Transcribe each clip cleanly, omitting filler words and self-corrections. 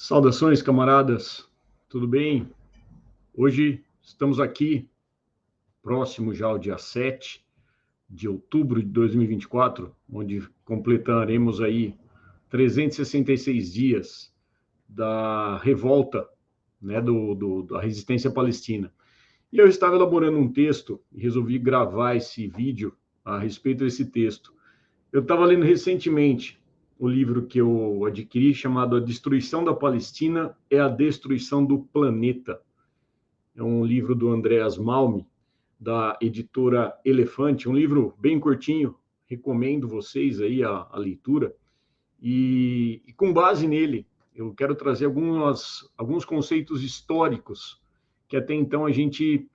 Saudações, camaradas, tudo bem? Hoje estamos aqui, próximo já ao dia 7 de outubro de 2024, onde completaremos aí 366 dias da revolta, né, da resistência palestina. E eu estava elaborando um texto e resolvi gravar esse vídeo a respeito desse texto. Eu estava lendo recentemente o livro que eu adquiri, chamado A Destruição da Palestina é a Destruição do Planeta. É um livro do Andreas Malm, da editora Elefante, um livro bem curtinho, recomendo vocês aí a leitura. E com base nele, eu quero trazer alguns conceitos históricos que até então a gente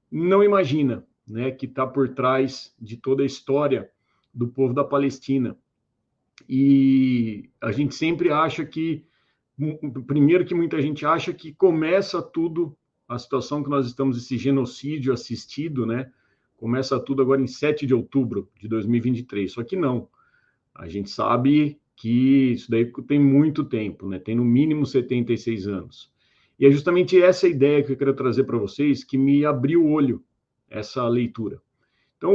não imagina, né, que está por trás de toda a história do povo da Palestina. E a gente sempre acha que, primeiro que muita gente acha que começa tudo, a situação que nós estamos, esse genocídio assistido, né? Começa tudo agora em 7 de outubro de 2023. Só que não. A gente sabe que isso daí tem muito tempo, né? Tem no mínimo 76 anos. E é justamente essa ideia que eu quero trazer para vocês que me abriu o olho, essa leitura. Então,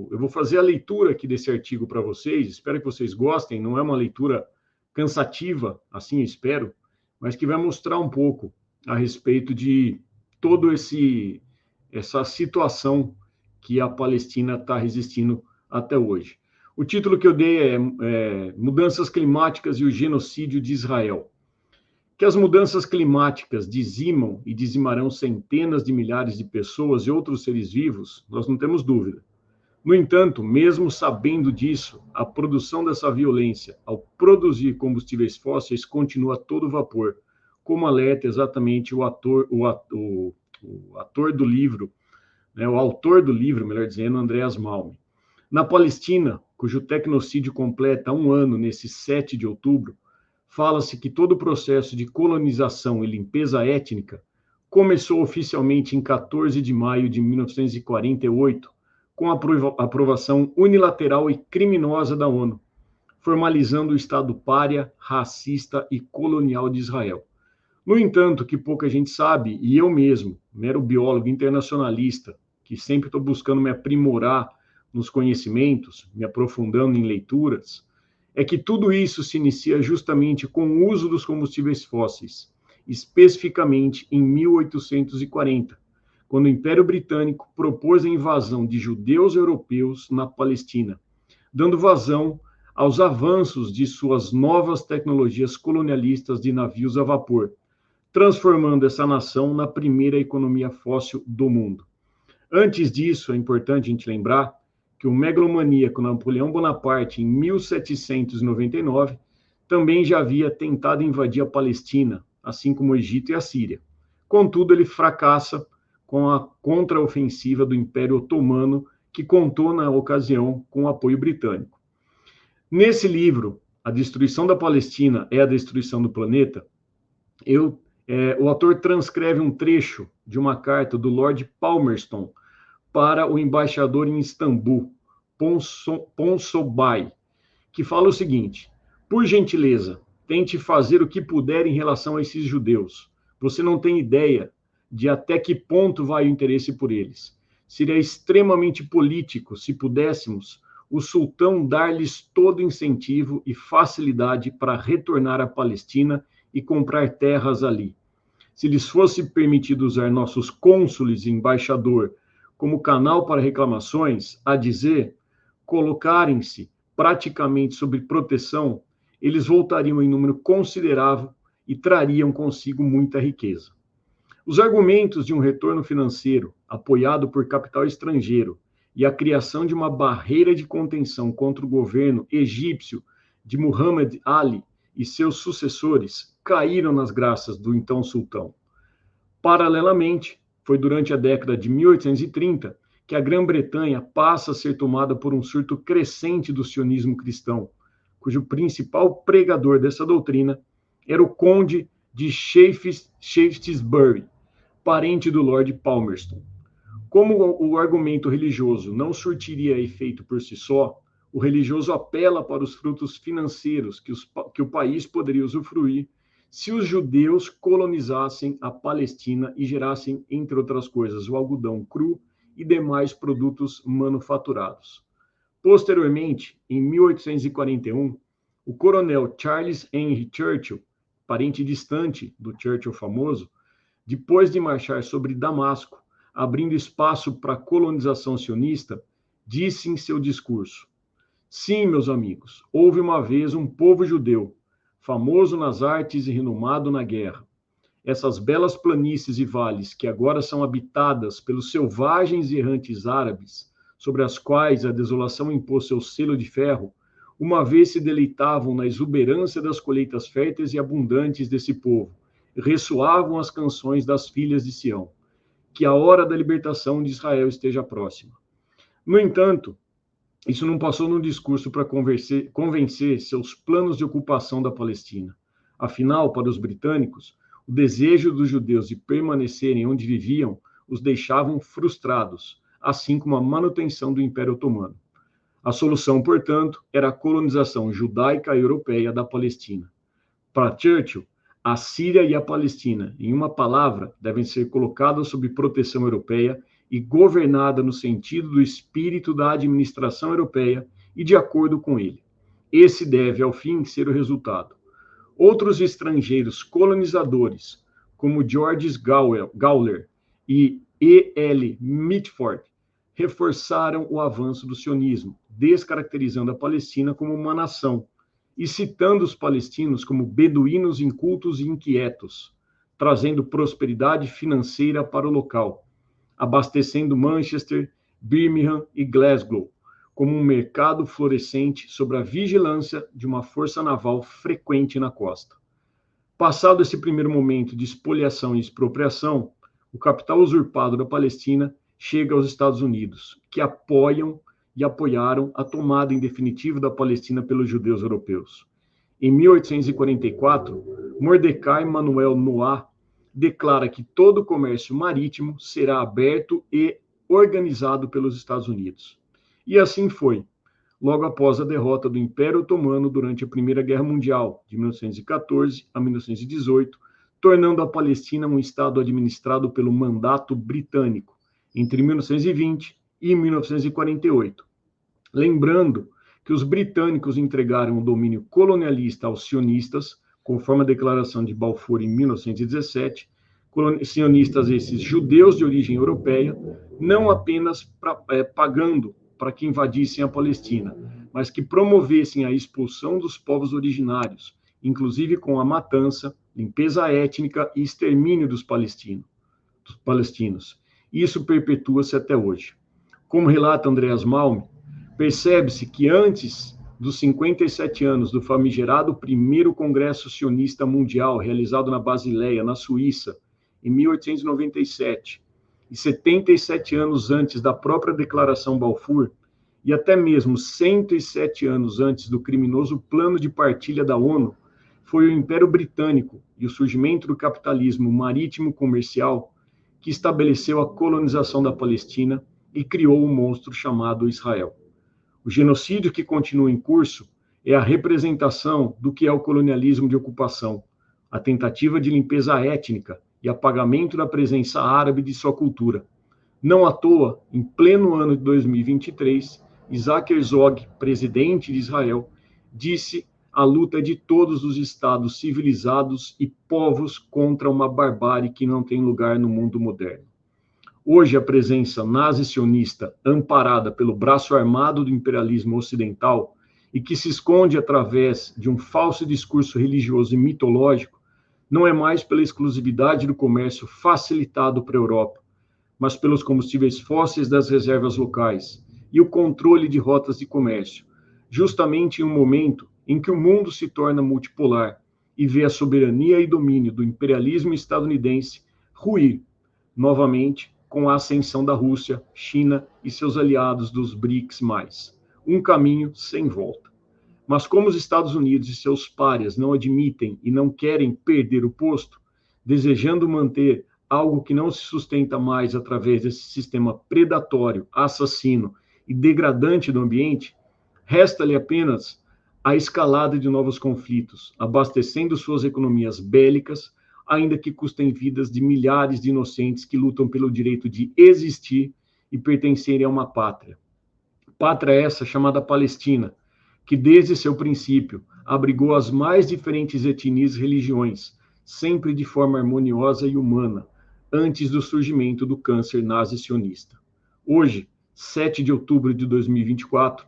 eu vou fazer a leitura aqui desse artigo para vocês, espero que vocês gostem, não é uma leitura cansativa, assim eu espero, mas que vai mostrar um pouco a respeito de todo essa situação que a Palestina está resistindo até hoje. O título que eu dei é Mudanças Climáticas e o Genocídio de Israel. Que as mudanças climáticas dizimam e dizimarão centenas de milhares de pessoas e outros seres vivos, nós não temos dúvida. No entanto, mesmo sabendo disso, a produção dessa violência, ao produzir combustíveis fósseis, continua a todo vapor, como alerta exatamente o ator do livro, né, o autor do livro, melhor dizendo, Andreas Malm. Na Palestina, cujo tecnocídio completa um ano nesse 7 de outubro, fala-se que todo o processo de colonização e limpeza étnica começou oficialmente em 14 de maio de 1948, com a aprovação unilateral e criminosa da ONU, formalizando o Estado pária, racista e colonial de Israel. No entanto, que pouca gente sabe, e eu mesmo, mero biólogo internacionalista, que sempre estou buscando me aprimorar nos conhecimentos, me aprofundando em leituras, é que tudo isso se inicia justamente com o uso dos combustíveis fósseis, especificamente em 1840, quando o Império Britânico propôs a invasão de judeus europeus na Palestina, dando vazão aos avanços de suas novas tecnologias colonialistas de navios a vapor, transformando essa nação na primeira economia fóssil do mundo. Antes disso, é importante a gente lembrar que o megalomaníaco Napoleão Bonaparte, em 1799, também já havia tentado invadir a Palestina, assim como o Egito e a Síria. Contudo, ele fracassa com a contraofensiva do Império Otomano, que contou, na ocasião, com o apoio britânico. Nesse livro, A Destruição da Palestina é a Destruição do Planeta, o autor transcreve um trecho de uma carta do Lord Palmerston para o embaixador em Istambul, Ponsonby, que fala o seguinte: por gentileza, tente fazer o que puder em relação a esses judeus. Você não tem ideia de até que ponto vai o interesse por eles. Seria extremamente político se pudéssemos o sultão dar-lhes todo incentivo e facilidade para retornar à Palestina e comprar terras ali. Se lhes fosse permitido usar nossos cônsules e embaixador como canal para reclamações, a dizer, colocarem-se praticamente sob proteção, eles voltariam em número considerável e trariam consigo muita riqueza. Os argumentos de um retorno financeiro apoiado por capital estrangeiro e a criação de uma barreira de contenção contra o governo egípcio de Muhammad Ali e seus sucessores caíram nas graças do então sultão. Paralelamente, foi durante a década de 1830 que a Grã-Bretanha passa a ser tomada por um surto crescente do sionismo cristão, cujo principal pregador dessa doutrina era o conde de Shaftesbury, parente do Lord Palmerston. Como o argumento religioso não surtiria efeito por si só, o religioso apela para os frutos financeiros que o país poderia usufruir se os judeus colonizassem a Palestina e gerassem, entre outras coisas, o algodão cru e demais produtos manufaturados. Posteriormente, em 1841, o coronel Charles Henry Churchill, parente distante do Churchill famoso, depois de marchar sobre Damasco, abrindo espaço para a colonização sionista, disse em seu discurso: sim, meus amigos, houve uma vez um povo judeu, famoso nas artes e renomado na guerra. Essas belas planícies e vales que agora são habitadas pelos selvagens e errantes árabes, sobre as quais a desolação impôs seu selo de ferro, uma vez se deleitavam na exuberância das colheitas férteis e abundantes desse povo, e ressoavam as canções das filhas de Sião. Que a hora da libertação de Israel esteja próxima. No entanto, isso não passou num discurso para convencer seus planos de ocupação da Palestina. Afinal, para os britânicos, o desejo dos judeus de permanecerem onde viviam os deixavam frustrados, assim como a manutenção do Império Otomano. A solução, portanto, era a colonização judaica europeia da Palestina. Para Churchill, a Síria e a Palestina, em uma palavra, devem ser colocadas sob proteção europeia e governada no sentido do espírito da administração europeia e de acordo com ele. Esse deve, ao fim, ser o resultado. Outros estrangeiros colonizadores, como George Gawler e E.L. Mitford, reforçaram o avanço do sionismo, descaracterizando a Palestina como uma nação, e citando os palestinos como beduínos incultos e inquietos, trazendo prosperidade financeira para o local, abastecendo Manchester, Birmingham e Glasgow, como um mercado florescente sob a vigilância de uma força naval frequente na costa. Passado esse primeiro momento de espoliação e expropriação, o capital usurpado da Palestina chega aos Estados Unidos, que apoiam e apoiaram a tomada em definitivo da Palestina pelos judeus europeus. Em 1844, Mordecai Manuel Noah declara que todo o comércio marítimo será aberto e organizado pelos Estados Unidos. E assim foi, logo após a derrota do Império Otomano durante a Primeira Guerra Mundial, de 1914 a 1918, tornando a Palestina um estado administrado pelo mandato britânico, entre 1920 e 1948. Lembrando que os britânicos entregaram o domínio colonialista aos sionistas, conforme a Declaração de Balfour em 1917, sionistas esses judeus de origem europeia, não apenas pagando para que invadissem a Palestina, mas que promovessem a expulsão dos povos originários, inclusive com a matança, limpeza étnica e extermínio dos palestinos. Isso perpetua-se até hoje. Como relata Andreas Malm, percebe-se que antes dos 57 anos do famigerado primeiro Congresso Sionista Mundial, realizado na Basileia, na Suíça, em 1897, e 77 anos antes da própria Declaração Balfour, e até mesmo 107 anos antes do criminoso Plano de Partilha da ONU, foi o Império Britânico e o surgimento do capitalismo marítimo comercial que estabeleceu a colonização da Palestina e criou o monstro chamado Israel. O genocídio que continua em curso é a representação do que é o colonialismo de ocupação, a tentativa de limpeza étnica e apagamento da presença árabe de sua cultura. Não à toa, em pleno ano de 2023, Isaac Herzog, presidente de Israel, disse: a luta é de todos os estados civilizados e povos contra uma barbárie que não tem lugar no mundo moderno. Hoje, a presença nazi-sionista, amparada pelo braço armado do imperialismo ocidental e que se esconde através de um falso discurso religioso e mitológico, não é mais pela exclusividade do comércio facilitado para a Europa, mas pelos combustíveis fósseis das reservas locais e o controle de rotas de comércio, justamente em um momento em que o mundo se torna multipolar e vê a soberania e domínio do imperialismo estadunidense ruir novamente com a ascensão da Rússia, China e seus aliados dos BRICS+, um caminho sem volta. Mas como os Estados Unidos e seus párias não admitem e não querem perder o posto, desejando manter algo que não se sustenta mais através desse sistema predatório, assassino e degradante do ambiente, resta-lhe apenas a escalada de novos conflitos, abastecendo suas economias bélicas, ainda que custem vidas de milhares de inocentes que lutam pelo direito de existir e pertencerem a uma pátria. Pátria essa chamada Palestina, que desde seu princípio abrigou as mais diferentes etnias e religiões, sempre de forma harmoniosa e humana, antes do surgimento do câncer nazi-sionista. Hoje, 7 de outubro de 2024,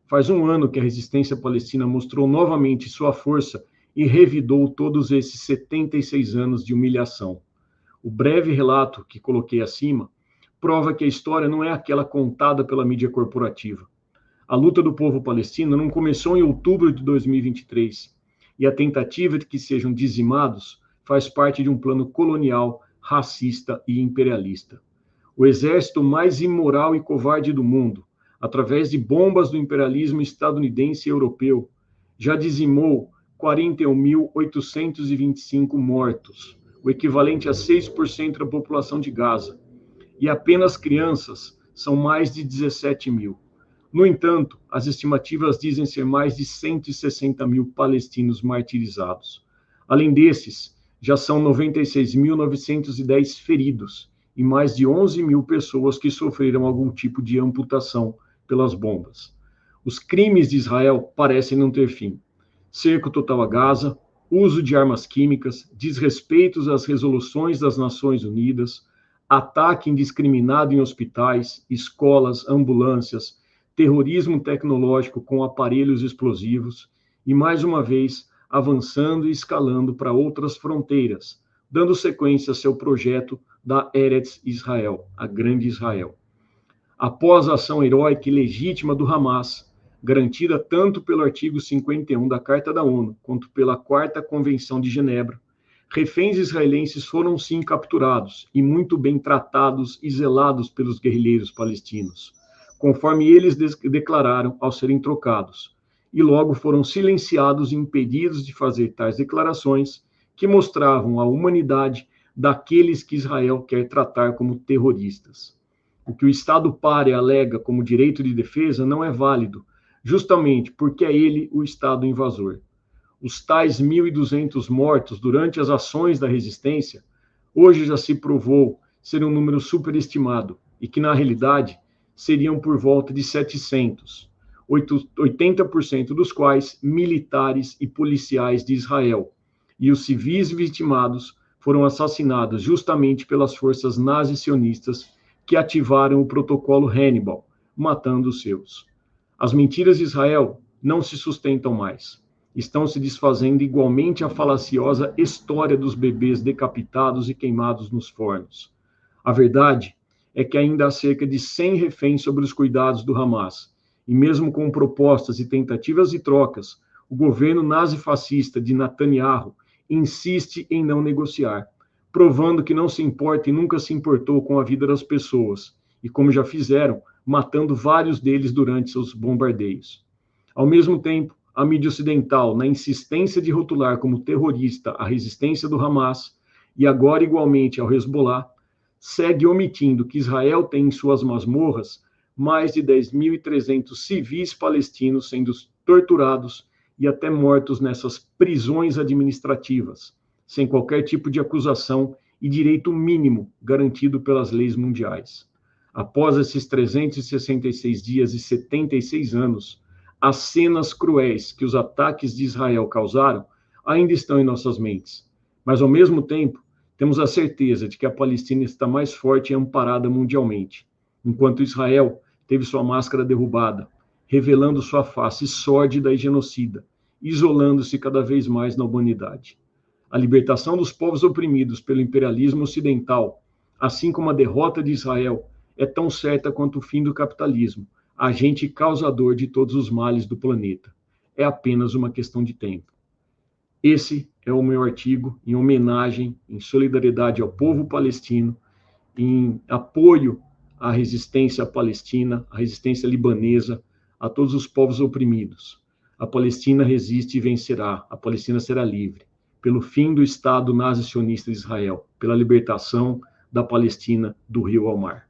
faz um ano que a resistência palestina mostrou novamente sua força e revidou todos esses 76 anos de humilhação. O breve relato que coloquei acima prova que a história não é aquela contada pela mídia corporativa. A luta do povo palestino não começou em outubro de 2023, e a tentativa de que sejam dizimados faz parte de um plano colonial, racista e imperialista. O exército mais imoral e covarde do mundo, através de bombas do imperialismo estadunidense e europeu, já dizimou 41.825 mortos, o equivalente a 6% da população de Gaza, e apenas crianças são mais de 17 mil. No entanto, as estimativas dizem ser mais de 160 mil palestinos martirizados. Além desses, já são 96.910 feridos e mais de 11 mil pessoas que sofreram algum tipo de amputação pelas bombas. Os crimes de Israel parecem não ter fim. Cerco total a Gaza, uso de armas químicas, desrespeitos às resoluções das Nações Unidas, ataque indiscriminado em hospitais, escolas, ambulâncias, terrorismo tecnológico com aparelhos explosivos e, mais uma vez, avançando e escalando para outras fronteiras, dando sequência a seu projeto da Eretz Israel, a Grande Israel. Após a ação heróica e legítima do Hamas, garantida tanto pelo artigo 51 da Carta da ONU, quanto pela 4ª Convenção de Genebra, reféns israelenses foram sim capturados e muito bem tratados e zelados pelos guerrilheiros palestinos, conforme eles declararam ao serem trocados, e logo foram silenciados e impedidos de fazer tais declarações que mostravam a humanidade daqueles que Israel quer tratar como terroristas. O que o Estado páreo alega como direito de defesa não é válido, justamente porque é ele o Estado invasor. Os tais 1.200 mortos durante as ações da resistência, hoje já se provou ser um número superestimado e que, na realidade, seriam por volta de 700, 80% dos quais militares e policiais de Israel, e os civis vitimados foram assassinados justamente pelas forças nazi-sionistas que ativaram o protocolo Hannibal, matando os seus. As mentiras de Israel não se sustentam mais. Estão se desfazendo igualmente a falaciosa história dos bebês decapitados e queimados nos fornos. A verdade é que ainda há cerca de 100 reféns sob os cuidados do Hamas, e mesmo com propostas e tentativas de trocas, o governo nazi-fascista de Netanyahu insiste em não negociar, provando que não se importa e nunca se importou com a vida das pessoas, e como já fizeram, matando vários deles durante seus bombardeios. Ao mesmo tempo, a mídia ocidental, na insistência de rotular como terrorista a resistência do Hamas, e agora igualmente ao Hezbollah, segue omitindo que Israel tem em suas masmorras mais de 10.300 civis palestinos sendo torturados e até mortos nessas prisões administrativas, sem qualquer tipo de acusação e direito mínimo garantido pelas leis mundiais. Após esses 366 dias e 76 anos, as cenas cruéis que os ataques de Israel causaram ainda estão em nossas mentes. Mas, ao mesmo tempo, temos a certeza de que a Palestina está mais forte e amparada mundialmente, enquanto Israel teve sua máscara derrubada, revelando sua face sórdida e genocida, isolando-se cada vez mais na humanidade. A libertação dos povos oprimidos pelo imperialismo ocidental, assim como a derrota de Israel, é tão certa quanto o fim do capitalismo, agente causador de todos os males do planeta. É apenas uma questão de tempo. Esse é o meu artigo em homenagem, em solidariedade ao povo palestino, em apoio à resistência palestina, à resistência libanesa, a todos os povos oprimidos. A Palestina resiste e vencerá. A Palestina será livre. Pelo fim do Estado nazi-sionista de Israel, pela libertação da Palestina do rio ao mar.